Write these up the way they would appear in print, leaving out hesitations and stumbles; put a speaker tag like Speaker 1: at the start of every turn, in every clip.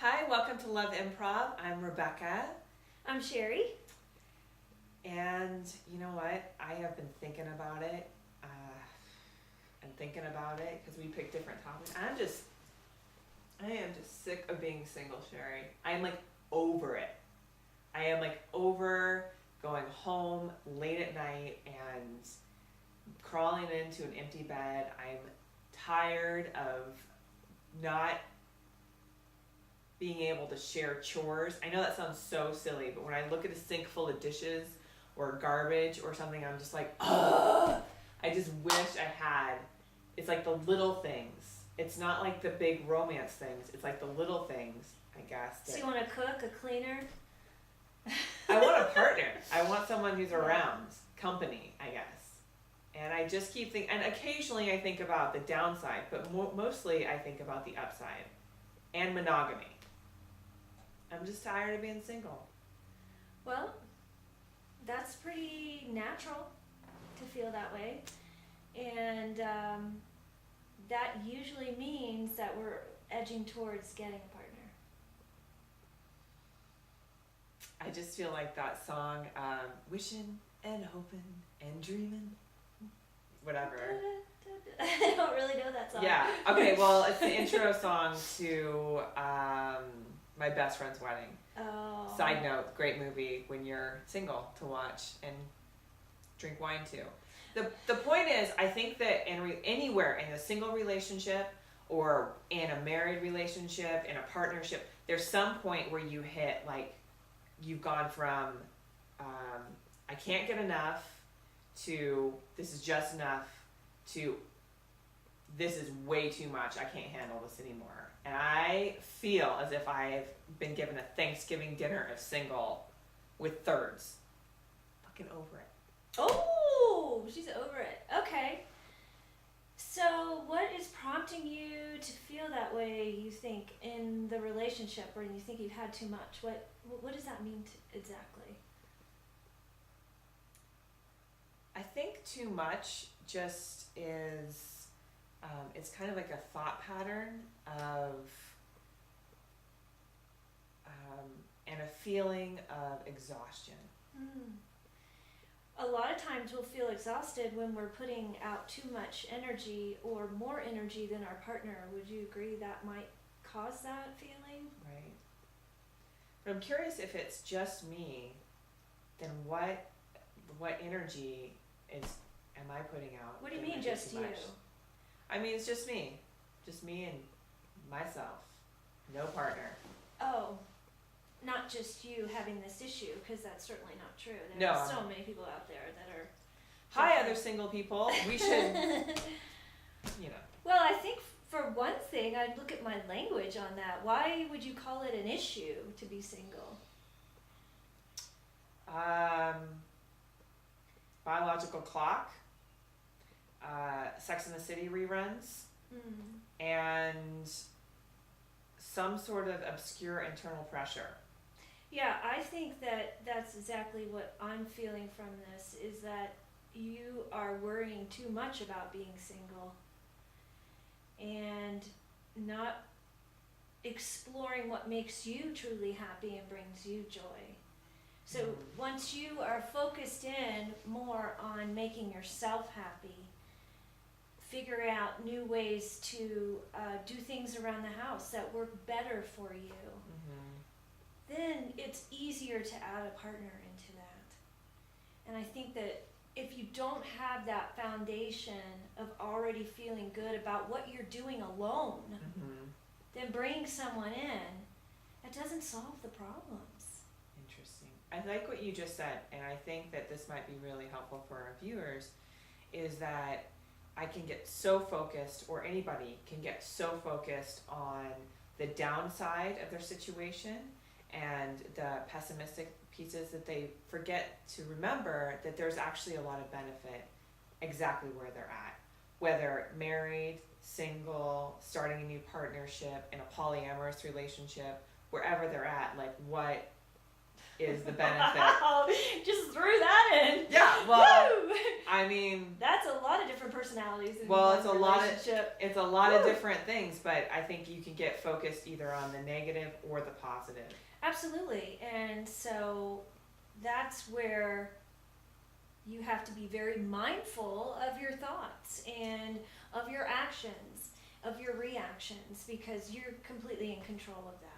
Speaker 1: Hi, welcome to Love Improv. I'm Rebecca.
Speaker 2: I'm Sherry.
Speaker 1: And you know what? I have been thinking about it because we picked different topics. I am just sick of being single, Sherry. I'm like over it. I am like over going home late at night and crawling into an empty bed. I'm tired of not being able to share chores. I know that sounds so silly, but when I look at a sink full of dishes or garbage or something, I'm just like, ugh! I just wish I had. It's like the little things. It's not like the big romance things. It's like the little things, I guess.
Speaker 2: So you want to cook, a cleaner?
Speaker 1: I want a partner. I want someone who's around, company, I guess. And I just keep thinking, and occasionally I think about the downside, but mostly I think about the upside and monogamy. I'm just tired of being single.
Speaker 2: Well, that's pretty natural to feel that way. And that usually means that we're edging towards getting a partner.
Speaker 1: I just feel like that song, wishing and hoping and dreaming, whatever.
Speaker 2: I don't really know that song.
Speaker 1: Yeah, okay, well, it's the intro song to my best friend's wedding.
Speaker 2: Oh.
Speaker 1: Side note, great movie when you're single to watch and drink wine to. The point is, I think that anywhere in a single relationship or in a married relationship, in a partnership, there's some point where you hit, like, you've gone from I can't get enough to this is just enough to this is way too much, I can't handle this anymore. And I feel as if I've been given a Thanksgiving dinner of single with thirds. Fucking over it.
Speaker 2: Oh, she's over it. Okay. So what is prompting you to feel that way, you think, in the relationship, or you think you've had too much? What does that mean exactly?
Speaker 1: I think too much just is, it's kind of like a thought pattern of, and a feeling of exhaustion.
Speaker 2: A lot of times we'll feel exhausted when we're putting out too much energy or more energy than our partner. Would you agree that might cause that feeling?
Speaker 1: Right. But I'm curious if it's just me, then what energy am I putting out?
Speaker 2: What do you mean just you?
Speaker 1: I mean, it's just me and myself, no partner.
Speaker 2: Oh, not just you having this issue, because that's certainly not true. There are so many people out there that are...
Speaker 1: Hi, other single people. We should,
Speaker 2: Well, I think for one thing, I'd look at my language on that. Why would you call it an issue to be single?
Speaker 1: Biological clock, Sex and the City reruns, and some sort of obscure internal pressure.
Speaker 2: Yeah, I think that that's exactly what I'm feeling from this, is that you are worrying too much about being single and not exploring what makes you truly happy and brings you joy. So once you are focused in more on making yourself happy, figure out new ways to do things around the house that work better for you, then it's easier to add a partner into that. And I think that if you don't have that foundation of already feeling good about what you're doing alone, then bringing someone in, that doesn't solve the problems.
Speaker 1: Interesting. I like what you just said, and I think that this might be really helpful for our viewers, is that I can get so focused, or anybody can get so focused on the downside of their situation and the pessimistic pieces that they forget to remember that there's actually a lot of benefit exactly where they're at. Whether married, single, starting a new partnership, in a polyamorous relationship, wherever they're at, like what is the benefit.
Speaker 2: Wow, just threw that in.
Speaker 1: Yeah, well,
Speaker 2: Woo!
Speaker 1: I mean,
Speaker 2: That's a lot of different personalities in
Speaker 1: well,
Speaker 2: one
Speaker 1: it's a lot
Speaker 2: relationship.
Speaker 1: of
Speaker 2: Woo!
Speaker 1: different things, but I think you can get focused either on the negative or the positive.
Speaker 2: Absolutely. And so that's where you have to be very mindful of your thoughts and of your actions, of your reactions, because you're completely in control of that.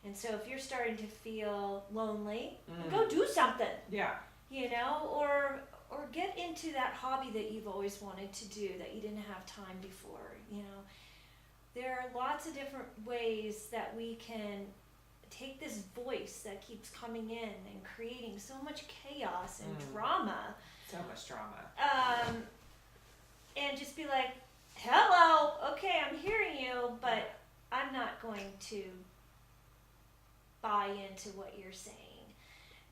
Speaker 2: And so if you're starting to feel lonely, go do something,
Speaker 1: Yeah.
Speaker 2: you know, or get into that hobby that you've always wanted to do that you didn't have time before, you know. There are lots of different ways that we can take this voice that keeps coming in and creating so much chaos and drama,
Speaker 1: So much drama.
Speaker 2: and just be like, hello, okay, I'm hearing you, but I'm not going to buy into what you're saying.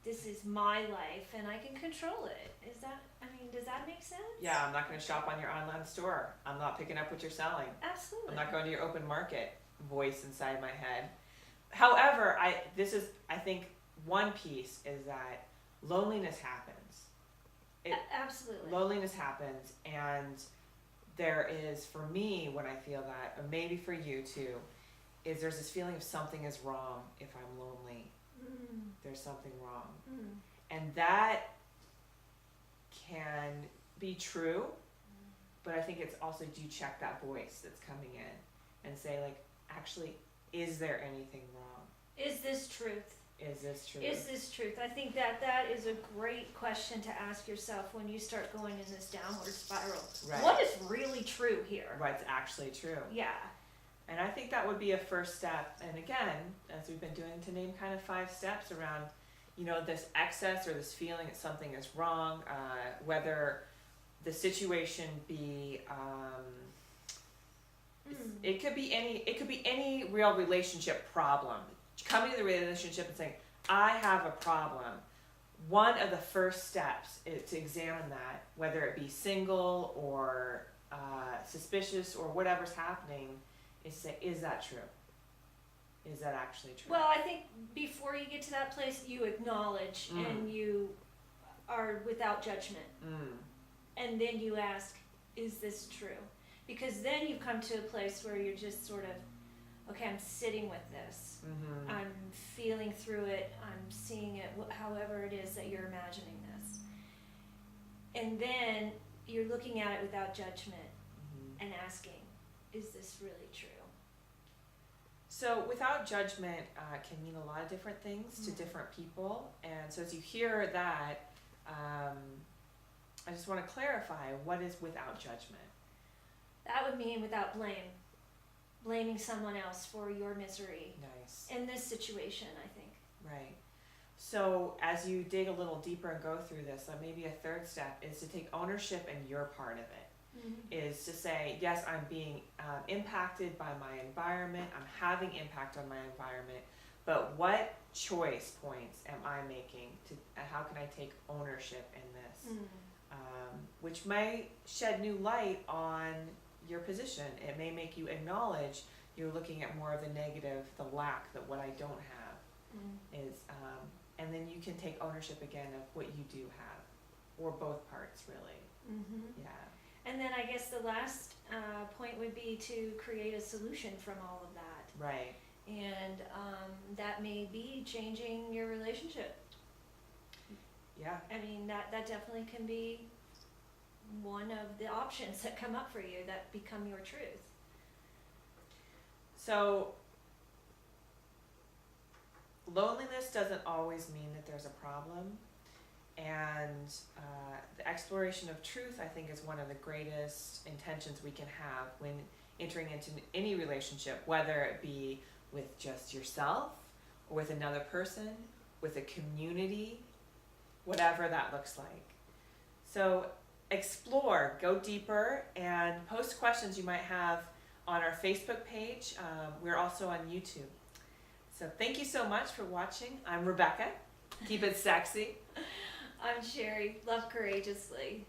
Speaker 2: This is my life and I can control it. Does that make sense?
Speaker 1: Yeah, I'm not going to shop on your online store. I'm not picking up what you're selling.
Speaker 2: Absolutely.
Speaker 1: I'm not going to your open market voice inside my head. However, I think one piece is that loneliness happens.
Speaker 2: Absolutely.
Speaker 1: Loneliness happens, and there is, for me, when I feel that, or maybe for you too, is there's this feeling of something is wrong if I'm lonely. There's something wrong. And that can be true, but I think it's also, do you check that voice that's coming in and say, like, actually, is there anything wrong?
Speaker 2: Is this truth?
Speaker 1: Is this true?
Speaker 2: Is this truth? I think that is a great question to ask yourself when you start going in this downward spiral.
Speaker 1: Right.
Speaker 2: What is really true here?
Speaker 1: What's actually true?
Speaker 2: Yeah.
Speaker 1: And I think that would be a first step. And again, as we've been doing, to name kind of 5 steps around, you know, this excess or this feeling that something is wrong, whether the situation be, it could be any real relationship problem. Coming to the relationship and saying, I have a problem. One of the first steps is to examine that, whether it be single or suspicious or whatever's happening, is to say, is that true? Is that actually true?
Speaker 2: Well, I think before you get to that place, you acknowledge and you are without judgment. And then you ask, is this true? Because then you've come to a place where you're just sort of, okay, I'm sitting with this. I'm feeling through it. I'm seeing it, however it is that you're imagining this. And then you're looking at it without judgment and asking, is this really true?
Speaker 1: So without judgment can mean a lot of different things to different people. And so as you hear that, I just want to clarify, what is without judgment?
Speaker 2: That would mean without blame. Blaming someone else for your misery.
Speaker 1: Nice.
Speaker 2: In this situation, I think.
Speaker 1: Right. So as you dig a little deeper and go through this, maybe a third step is to take ownership in your part of it. Is to say, yes, I'm being impacted by my environment, I'm having impact on my environment, but what choice points am I making to how can I take ownership in this? Which may shed new light on your position. It may make you acknowledge you're looking at more of the negative, the lack, that what I don't have is, and then you can take ownership again of what you do have, or both parts really. Yeah.
Speaker 2: And then I guess the last point would be to create a solution from all of that.
Speaker 1: Right.
Speaker 2: And that may be changing your relationship.
Speaker 1: Yeah.
Speaker 2: I mean, that definitely can be one of the options that come up for you that become your truth.
Speaker 1: So loneliness doesn't always mean that there's a problem. And the exploration of truth, I think, is one of the greatest intentions we can have when entering into any relationship, whether it be with just yourself, or with another person, with a community, whatever that looks like. So explore, go deeper, and post questions you might have on our Facebook page. We're also on YouTube. So thank you so much for watching. I'm Rebecca. Keep it sexy.
Speaker 2: I'm Sherry. Love courageously.